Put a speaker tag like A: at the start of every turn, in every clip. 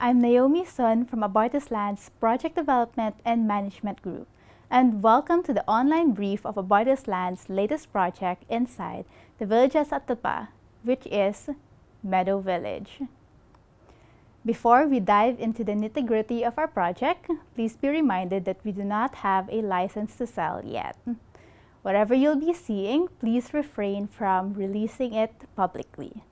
A: I'm Naomi Sun from Abartus Land's Project Development and Management Group, and welcome to the online brief of Abartus Land's latest project inside the Villages at Lipa, which is Meadow Village. Before we dive into the nitty-gritty of our project, please be reminded that we do not have a license to sell yet. Whatever you'll be seeing, please refrain from releasing it publicly.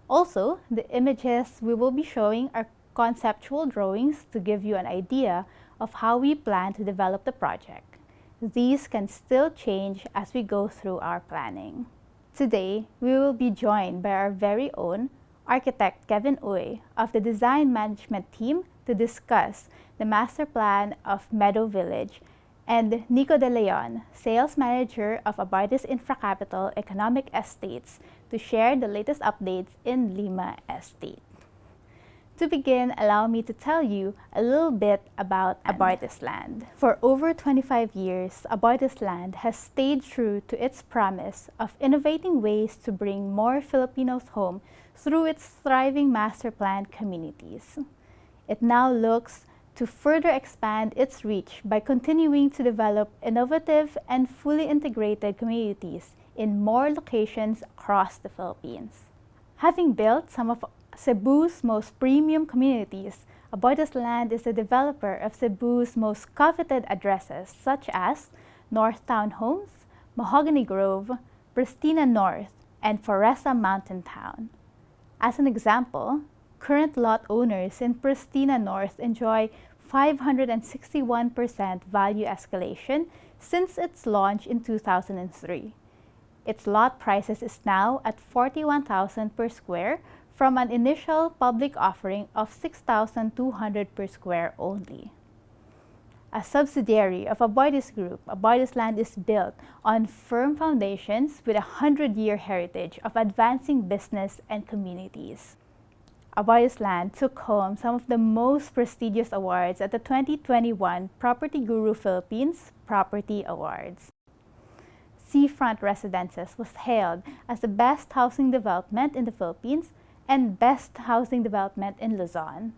A: Also, the images we will be showing are conceptual drawings to give you an idea of how we plan to develop the project. These can still change as we go through our planning. Today, we will be joined by our very own architect Kevin Uy of the design management team to discuss the master plan of Meadow Village, and Nico De Leon, sales manager of Abartus Infracapital Economic Estates, to share the latest updates in Lima Estate. To begin, allow me to tell you a little bit about Abartus Land. For over 25 years, Abartus Land has stayed true to its promise of innovating ways to bring more Filipinos home through its thriving master plan communities. It now looks to further expand its reach by continuing to develop innovative and fully integrated communities in more locations across the Philippines. Having built some of Cebu's most premium communities, Abartus Land is the developer of Cebu's most coveted addresses such as North Town Homes, Mahogany Grove, Pristina North, and Foresta Mountain Town. As an example, current lot owners in Pristina North enjoy 561% value escalation since its launch in 2003. Its lot prices is now at 41,000 per square from an initial public offering of 6,200 per square only. A subsidiary of Abartus Group, Abartus Land is built on firm foundations with a 100-year heritage of advancing business and communities. Abartus Land took home some of the most prestigious awards at the 2021 Property Guru Philippines Property Awards. Seafront Residences was hailed as the best housing development in the Philippines and best housing development in Luzon,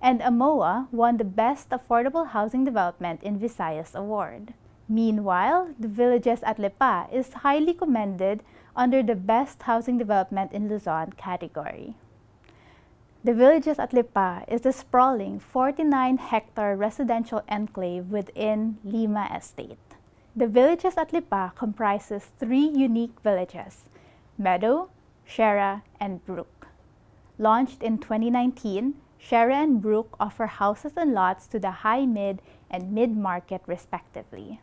A: and AMOA won the Best Affordable Housing Development in Visayas award. Meanwhile, the Villages at Lipa is highly commended under the Best Housing Development in Luzon category. The Villages at Lipa is a sprawling 49-hectare residential enclave within Lima Estate. The Villages at Lipa comprises 3 unique villages: Meadow, Shera, and Brook. Launched in 2019, Shera and Brook offer houses and lots to the high, mid, and mid-market respectively.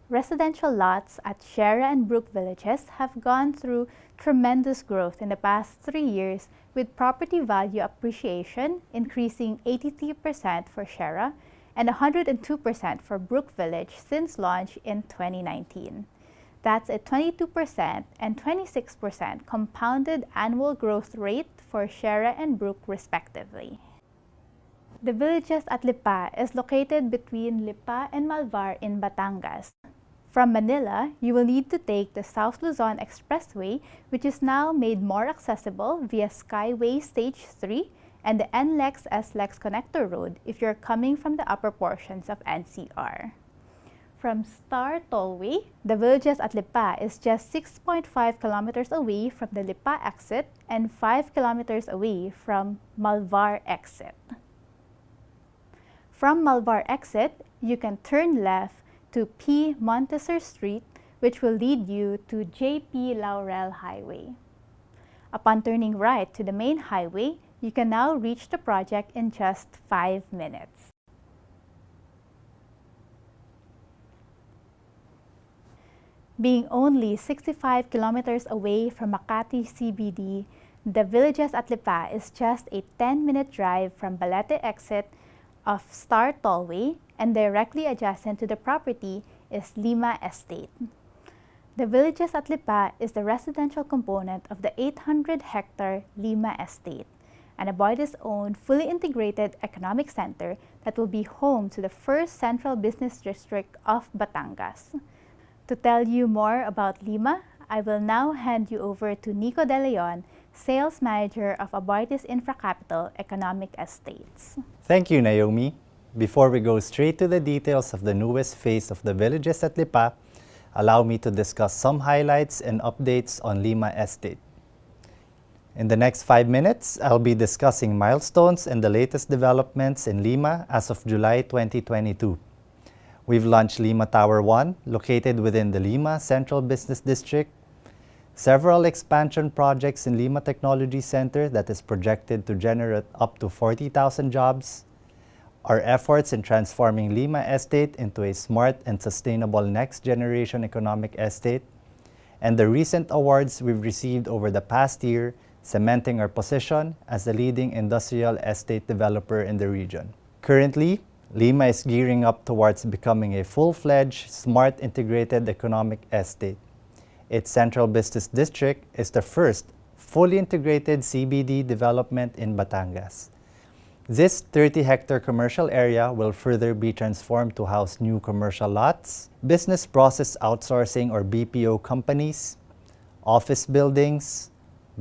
A: Residential lots at Shera and Brook villages have gone through tremendous growth in the past 3 years, with property value appreciation increasing 83% for Shera and 102% for Brook Village since launch in 2019. That's a 22% and 26% compounded annual growth rate for Shera and Brook respectively. The Villages at Lipa is located between Lipa and Malvar in Batangas. From Manila, you will need to take the South Luzon Expressway, which is now made more accessible via Skyway Stage 3 and the SLEX Connector Road if you're coming from the upper portions of NCR. From STAR Tollway, the Villages at Lipa is just 6.5 kilometers away from the Lipa exit and 5 kilometers away from Malvar exit. From Malvar exit, you can turn left to P. Montesor Street, which will lead you to J.P. Laurel Highway. Upon turning right to the main highway, you can now reach the project in just 5 minutes. Being only 65 kilometers away from Makati CBD, the Villages at Lipa is just a 10-minute drive from Balete exit of Star Tollway, and directly adjacent to the property is Lima Estate. The Villages at Lipa is the residential component of the 800-hectare Lima Estate, an Abartus-owned, fully integrated economic center that will be home to the first central business district of Batangas. To tell you more about Lima, I will now hand you over to Nico De Leon, Sales Manager of Aboitiz Infracapital Economic Estates.
B: Thank you, Naomi. Before we go straight to the details of the newest phase of the villages at Lipa, allow me to discuss some highlights and updates on Lima Estate. In the next 5 minutes, I'll be discussing milestones and the latest developments in Lima as of July 2022. We've launched Lima Tower 1, located within the Lima Central Business District, several expansion projects in Lima Technology Center that is projected to generate up to 40,000 jobs, our efforts in transforming Lima Estate into a smart and sustainable next-generation economic estate, and the recent awards we've received over the past year, cementing our position as the leading industrial estate developer in the region. Currently, Lima is gearing up towards becoming a full-fledged, smart integrated economic estate. Its Central Business District is the first fully integrated CBD development in Batangas. This 30-hectare commercial area will further be transformed to house new commercial lots, business process outsourcing or BPO companies, office buildings,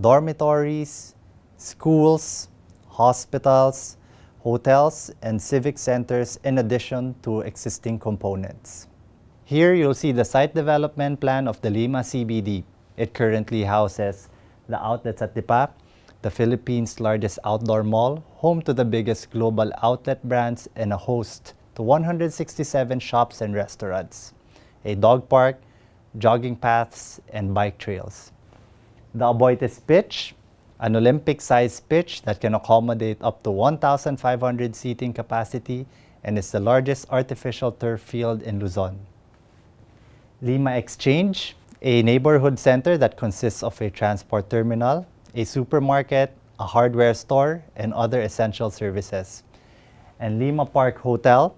B: dormitories, schools, hospitals, hotels, and civic centers in addition to existing components. Here you'll see the site development plan of the Lima CBD. It currently houses the outlets at Lipa, the Philippines' largest outdoor mall, home to the biggest global outlet brands, and a host to 167 shops and restaurants, a dog park, jogging paths, and bike trails. The Aboitiz pitch, an Olympic-sized pitch that can accommodate up to 1,500 seating capacity and is the largest artificial turf field in Luzon. Lima Exchange, a neighborhood center that consists of a transport terminal, a supermarket, a hardware store, and other essential services. And Lima Park Hotel,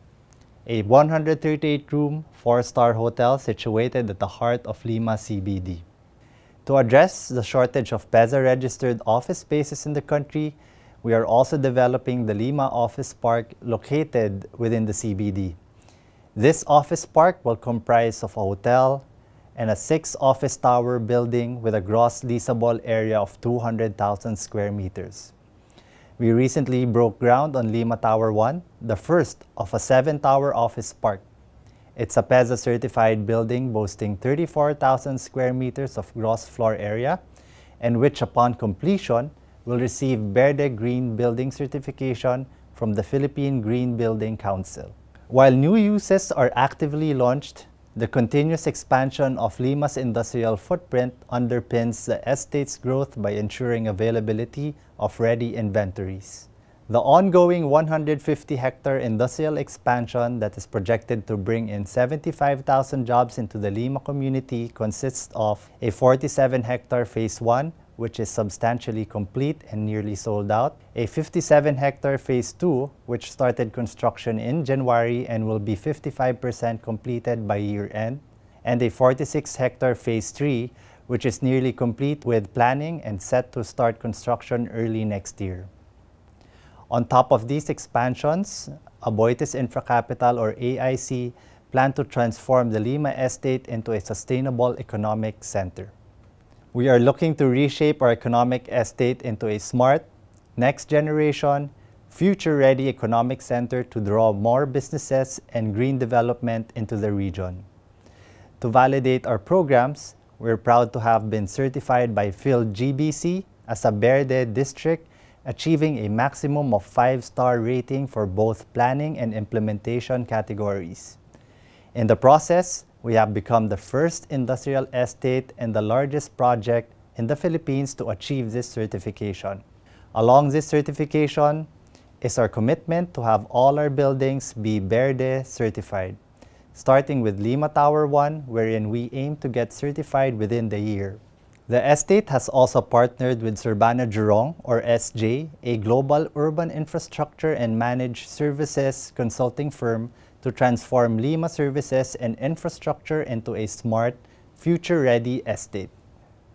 B: a 138-room, 4-star hotel situated at the heart of Lima CBD. To address the shortage of PEZA-registered office spaces in the country, we are also developing the Lima Office Park located within the CBD. This office park will comprise of a hotel and a 6-office tower building with a gross leasable area of 200,000 square meters. We recently broke ground on Lima Tower 1, the first of a 7-tower office park. It's a PEZA-certified building boasting 34,000 square meters of gross floor area, and which upon completion will receive Verde Green Building certification from the Philippine Green Building Council. While new uses are actively launched, the continuous expansion of Lima's industrial footprint underpins the estate's growth by ensuring availability of ready inventories. The ongoing 150-hectare industrial expansion that is projected to bring in 75,000 jobs into the Lima community consists of a 47-hectare Phase 1, which is substantially complete and nearly sold out, a 57-hectare Phase 2, which started construction in January and will be 55% completed by year-end, and a 46-hectare Phase 3, which is nearly complete with planning and set to start construction early next year. On top of these expansions, Aboitiz Infracapital or AIC plan to transform the Lima Estate into a sustainable economic center. We are looking to reshape our economic estate into a smart, next-generation, future-ready economic center to draw more businesses and green development into the region. To validate our programs, we're proud to have been certified by PhilGBC as a Verde District, achieving a maximum of 5-star rating for both planning and implementation categories. In the process, we have become the first industrial estate and the largest project in the Philippines to achieve this certification. Along this certification is our commitment to have all our buildings be Verde certified, starting with Lima Tower 1, wherein we aim to get certified within the year. The estate has also partnered with Surbana Jurong, or SJ, a global urban infrastructure and managed services consulting firm to transform Lima services and infrastructure into a smart, future-ready estate.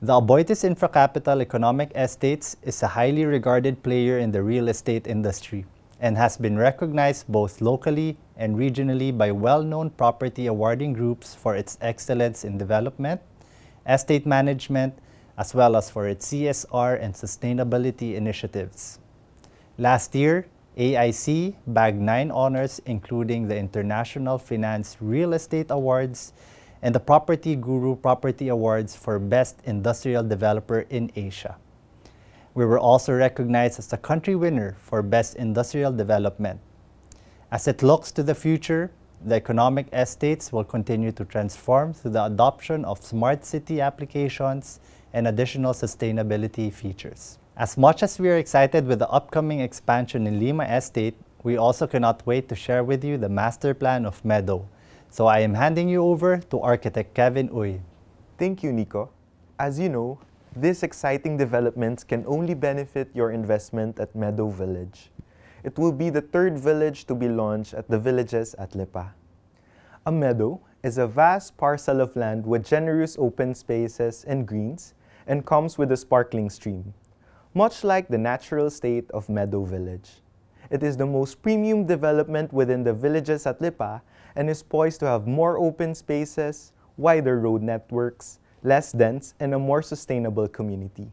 B: The Aboitiz Infracapital Economic Estates is a highly regarded player in the real estate industry and has been recognized both locally and regionally by well-known property awarding groups for its excellence in development, estate management, as well as for its CSR and sustainability initiatives. Last year, AIC bagged 9 honors, including the International Finance Real Estate Awards and the Property Guru Property Awards for Best Industrial Developer in Asia. We were also recognized as the country winner for Best Industrial Development. As it looks to the future, the economic estates will continue to transform through the adoption of smart city applications and additional sustainability features. As much as we are excited with the upcoming expansion in Lima Estate, we also cannot wait to share with you the master plan of Meadow. So I am handing you over to Architect Kevin Uy.
C: Thank you, Nico. As you know, these exciting developments can only benefit your investment at Meadow Village. It will be the 3rd village to be launched at the villages at Lipa. A meadow is a vast parcel of land with generous open spaces and greens and comes with a sparkling stream, much like the natural state of Meadow Village. It is the most premium development within the villages at Lipa and is poised to have more open spaces, wider road networks, less dense, and a more sustainable community.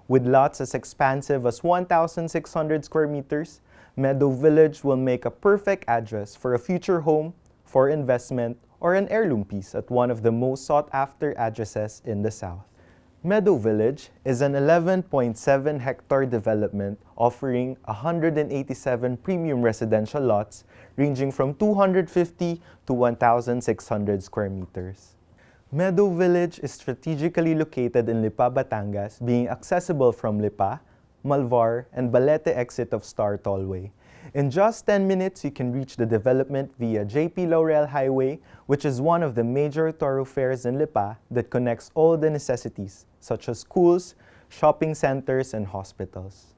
C: With lots as expansive as 1,600 square meters, Meadow Village will make a perfect address for a future home, for investment, or an heirloom piece at one of the most sought-after addresses in the South. Meadow Village is an 11.7 hectare development offering 187 premium residential lots ranging from 250 to 1,600 square meters. Meadow Village is strategically located in Lipa, Batangas, being accessible from Lipa, Malvar, and Balete exit of STAR tollway. In just 10 minutes, you can reach the development via JP Laurel Highway, which is one of the major thoroughfares in Lipa that connects all the necessities, such as schools, shopping centers, and hospitals.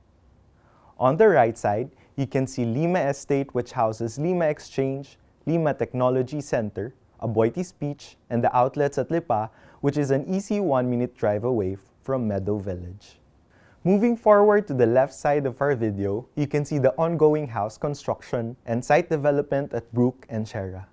C: On the right side, you can see Lima Estate, which houses Lima Exchange, Lima Technology Center, Aboitiz Beach, and the outlets at Lipa, which is an easy 1-minute drive away from Meadow Village. Moving forward to the left side of our video, you can see the ongoing house construction and site development at Brook and Sierra.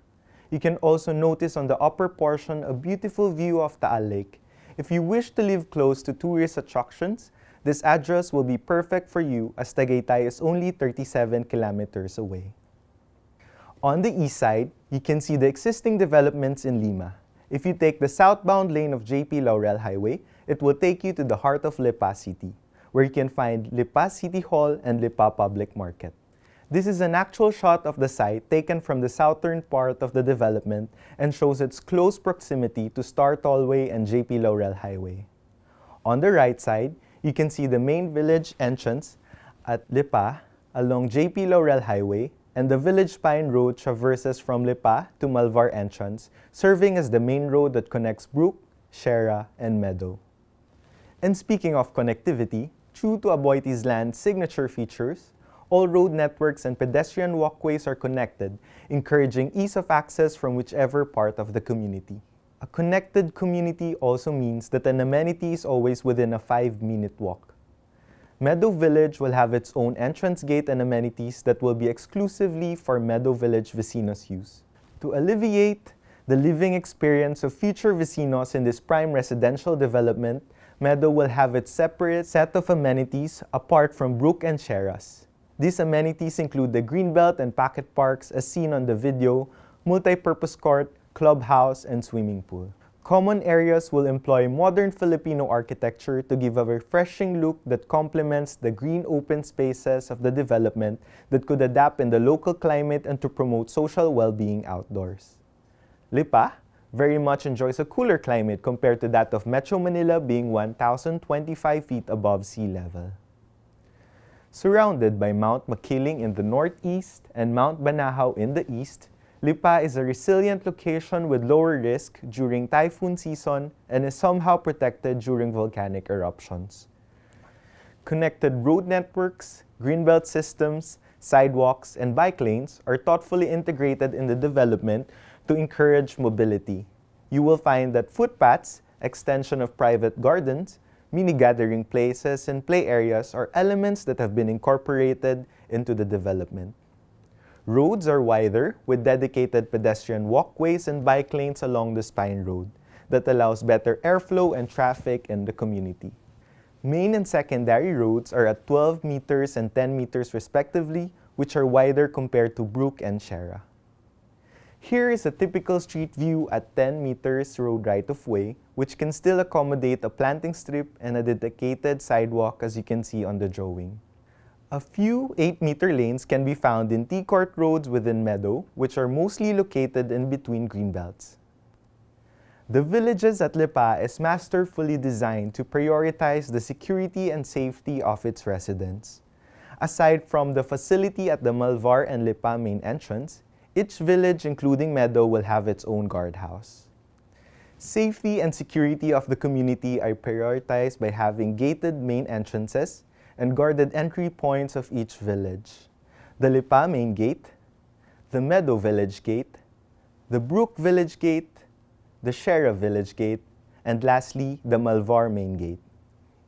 C: You can also notice on the upper portion a beautiful view of Taal Lake. If you wish to live close to tourist attractions, this address will be perfect for you as Tagaytay is only 37 kilometers away. On the east side, you can see the existing developments in Lima. If you take the southbound lane of JP Laurel Highway, it will take you to the heart of Lipa City, where you can find Lipa City Hall and Lipa Public Market. This is an actual shot of the site taken from the southern part of the development and shows its close proximity to Star Tollway and JP Laurel Highway. On the right side, you can see the main village entrance at Lipa along JP Laurel Highway, and the Village Pine Road traverses from Lipa to Malvar entrance, serving as the main road that connects Brook, Sierra, and Meadow. And speaking of connectivity, true to Aboitiz Land's signature features, all road networks and pedestrian walkways are connected, encouraging ease of access from whichever part of the community. A connected community also means that an amenity is always within a 5-minute walk. Meadow Village will have its own entrance gate and amenities that will be exclusively for Meadow Village vecinos use. To alleviate the living experience of future vecinos in this prime residential development, Meadow will have its separate set of amenities apart from Brook and Sierra's. These amenities include the Greenbelt and Packet Parks as seen on the video, multi-purpose court, clubhouse, and swimming pool. Common areas will employ modern Filipino architecture to give a refreshing look that complements the green open spaces of the development that could adapt in the local climate and to promote social well-being outdoors. Lipa very much enjoys a cooler climate compared to that of Metro Manila being 1,025 feet above sea level. Surrounded by Mount Makiling in the northeast and Mount Banahaw in the east, Lipa is a resilient location with lower risk during typhoon season and is somehow protected during volcanic eruptions. Connected road networks, greenbelt systems, sidewalks, and bike lanes are thoughtfully integrated in the development to encourage mobility. You will find that footpaths, extension of private gardens, mini gathering places, and play areas are elements that have been incorporated into the development. Roads are wider with dedicated pedestrian walkways and bike lanes along the spine road. that allows better airflow and traffic in the community. Main and secondary roads are at 12 meters and 10 meters respectively, which are wider compared to Brook and Shera. Here is a typical street view at 10 meters road right-of-way, which can still accommodate a planting strip and a dedicated sidewalk as you can see on the drawing. A few 8-meter lanes can be found in T-court roads within Meadow, which are mostly located in between greenbelts. The Villages at Lipa is masterfully designed to prioritize the security and safety of its residents. Aside from the facility at the Malvar and Lipa main entrance, each village, including Meadow, will have its own guardhouse. Safety and security of the community are prioritized by having gated main entrances and guarded entry points of each village. The Lipa main gate, the Meadow Village gate, the Brook Village gate, the Shera Village gate, and lastly, the Malvar main gate.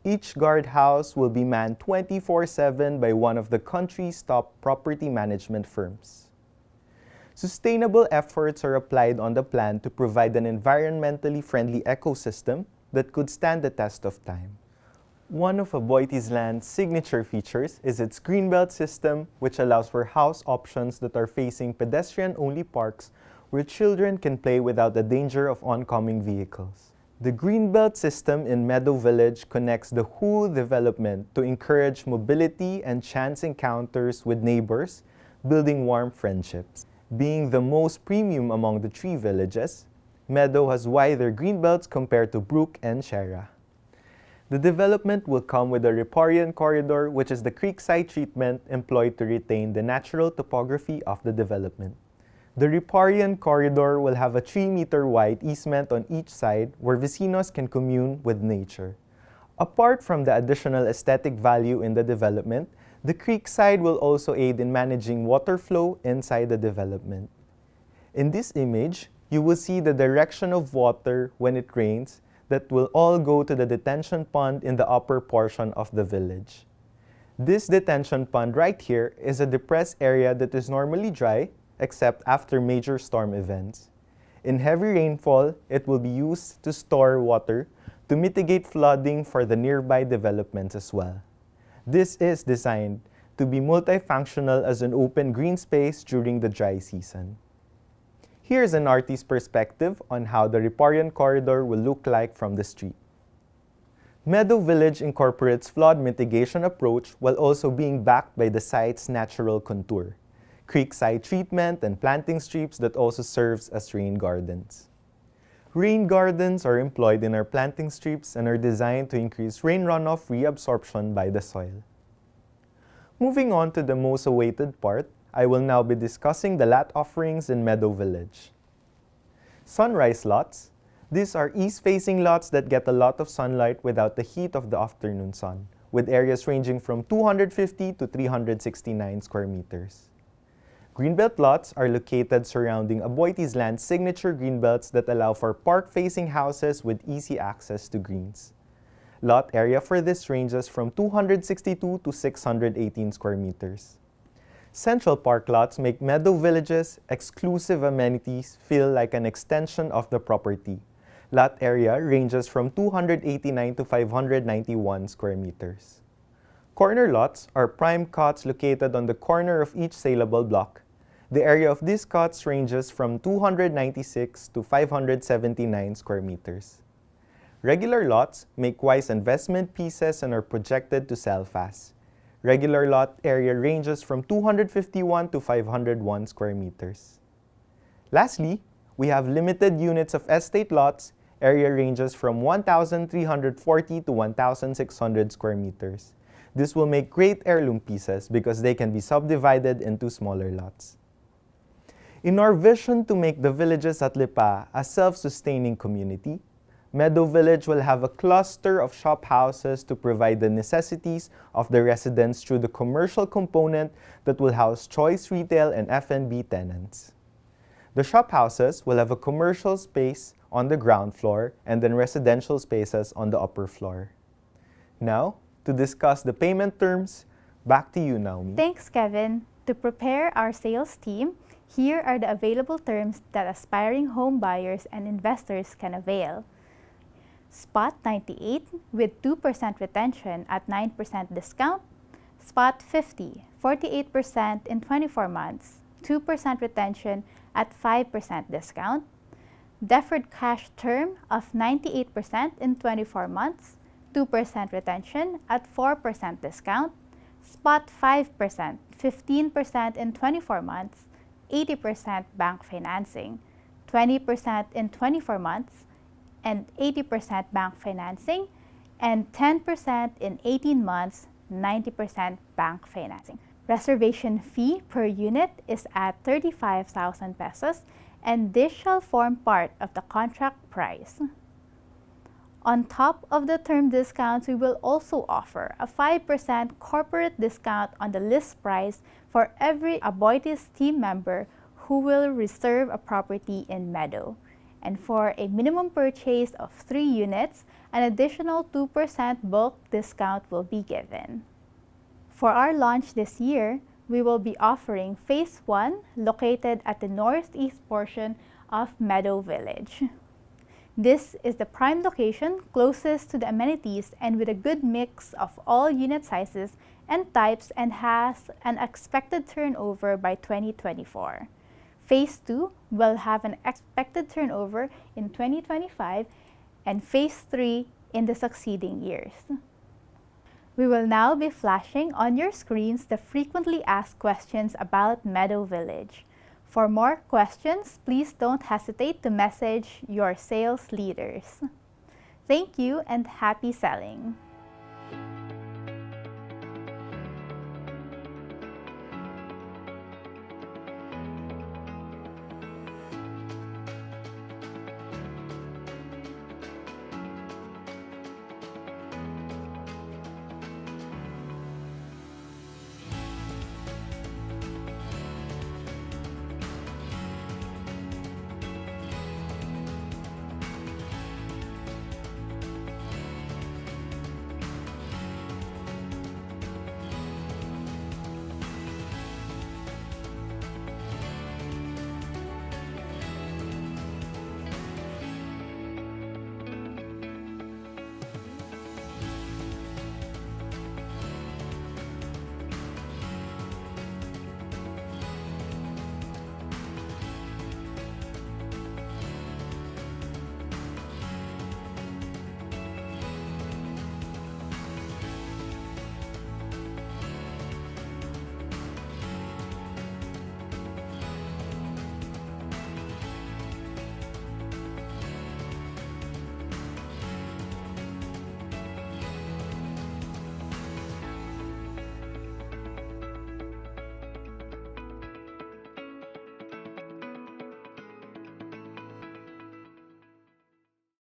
C: Each guardhouse will be manned 24/7 by one of the country's top property management firms. Sustainable efforts are applied on the plan to provide an environmentally friendly ecosystem that could stand the test of time. One of Aboitiz Land's signature features is its greenbelt system, which allows for house options that are facing pedestrian-only parks where children can play without the danger of oncoming vehicles. The greenbelt system in Meadow Village connects the whole development to encourage mobility and chance encounters with neighbors, building warm friendships. Being the most premium among the 3 villages, Meadow has wider greenbelts compared to Brook and Shera. The development will come with a riparian corridor, which is the creekside treatment employed to retain the natural topography of the development. The riparian corridor will have a 3-meter wide easement on each side where vecinos can commune with nature. Apart from the additional aesthetic value in the development, the creekside will also aid in managing water flow inside the development. In this image, you will see the direction of water when it rains that will all go to the detention pond in the upper portion of the village. This detention pond right here is a depressed area that is normally dry, except after major storm events. In heavy rainfall, it will be used to store water to mitigate flooding for the nearby developments as well. This is designed to be multifunctional as an open green space during the dry season. Here's an artist's perspective on how the riparian corridor will look like from the street. Meadow Village incorporates flood mitigation approach while also being backed by the site's natural contour, creekside treatment, and planting strips that also serves as rain gardens. Rain gardens are employed in our planting strips and are designed to increase rain runoff reabsorption by the soil. Moving on to the most awaited part, I will now be discussing the lot offerings in Meadow Village. Sunrise lots. These are east-facing lots that get a lot of sunlight without the heat of the afternoon sun, with areas ranging from 250 to 369 square meters. Greenbelt lots are located surrounding Aboitiz Land's signature greenbelts that allow for park-facing houses with easy access to greens. Lot area for this ranges from 262 to 618 square meters. Central Park lots make Meadow Village's exclusive amenities feel like an extension of the property. Lot area ranges from 289 to 591 square meters. Corner lots are prime cots located on the corner of each saleable block. The area of these cots ranges from 296 to 579 square meters. Regular lots make wise investment pieces and are projected to sell fast. Regular lot area ranges from 251 to 501 square meters. Lastly, we have limited units of estate lots. Area ranges from 1,340 to 1,600 square meters. This will make great heirloom pieces because they can be subdivided into smaller lots. In our vision to make the Villages at Lipa a self-sustaining community, Meadow Village will have a cluster of shop houses to provide the necessities of the residents through the commercial component that will house choice retail and F&B tenants. The shop houses will have a commercial space on the ground floor and then residential spaces on the upper floor. Now, to discuss the payment terms, back to you, Naomi.
A: Thanks, Kevin. To prepare our sales team, here are the available terms that aspiring home buyers and investors can avail. Spot 98 with 2% retention at 9% discount. Spot 50, 48% in 24 months, 2% retention at 5% discount. Deferred cash term of 98% in 24 months, 2% retention at 4% discount. Spot 5%, 15% in 24 months, 80% bank financing, 20% in 24 months, and 80% bank financing, and 10% in 18 months, 90% bank financing. Reservation fee per unit is at 35,000 pesos, and this shall form part of the contract price. On top of the term discounts, we will also offer a 5% corporate discount on the list price for every Aboitiz team member who will reserve a property in Meadow. And for a minimum purchase of 3 units, an additional 2% bulk discount will be given. For our launch this year, we will be offering Phase 1 located at the northeast portion of Meadow Village. This is the prime location closest to the amenities and with a good mix of all unit sizes and types, and has an expected turnover by 2024. Phase 2 will have an expected turnover in 2025 and Phase 3 in the succeeding years. We will now be flashing on your screens the frequently asked questions about Meadow Village. For more questions, please don't hesitate to message your sales leaders. Thank you and happy selling!